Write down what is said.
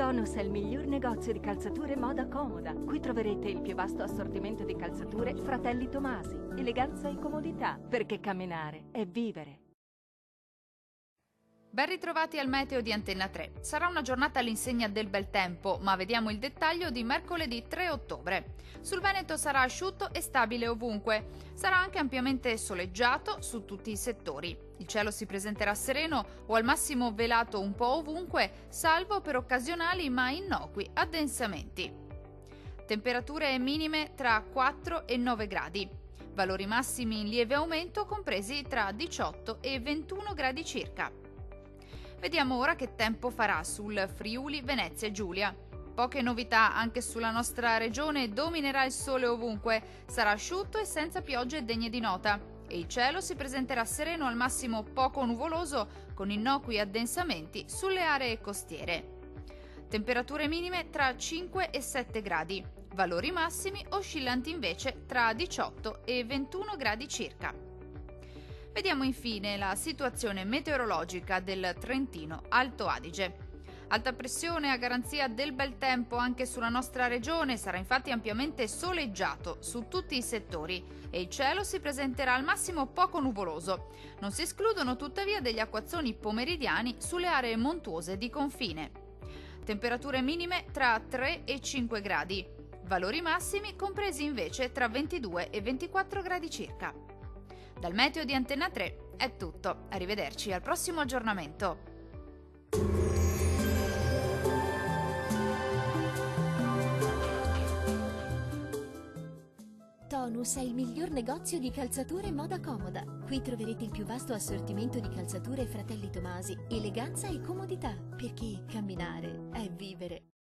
Tonus è il miglior negozio di calzature moda comoda. Qui troverete il più vasto assortimento di calzature Fratelli Tomasi. Eleganza e comodità, perché camminare è vivere. Ben ritrovati al meteo di Antenna 3. Sarà una giornata all'insegna del bel tempo, ma vediamo il dettaglio di mercoledì 3 ottobre. Sul Veneto sarà asciutto e stabile ovunque. Sarà anche ampiamente soleggiato su tutti i settori. Il cielo si presenterà sereno o al massimo velato un po' ovunque, salvo per occasionali ma innocui addensamenti. Temperature minime tra 4 e 9 gradi. Valori massimi in lieve aumento compresi tra 18 e 21 gradi circa. Vediamo ora che tempo farà sul Friuli Venezia Giulia. Poche novità anche sulla nostra regione, dominerà il sole ovunque, sarà asciutto e senza piogge degne di nota e il cielo si presenterà sereno al massimo poco nuvoloso con innocui addensamenti sulle aree costiere. Temperature minime tra 5 e 7 gradi, valori massimi oscillanti invece tra 18 e 21 gradi circa. Vediamo infine la situazione meteorologica del Trentino Alto Adige. Alta pressione a garanzia del bel tempo anche sulla nostra regione, sarà infatti ampiamente soleggiato su tutti i settori e il cielo si presenterà al massimo poco nuvoloso. Non si escludono tuttavia degli acquazzoni pomeridiani sulle aree montuose di confine. Temperature minime tra 3 e 5 gradi, valori massimi compresi invece tra 22 e 24 gradi circa. Dal meteo di Antenna 3 è tutto, arrivederci al prossimo aggiornamento. Tonus è il miglior negozio di calzature moda comoda. Qui troverete il più vasto assortimento di calzature Fratelli Tomasi, eleganza e comodità, perché camminare è vivere.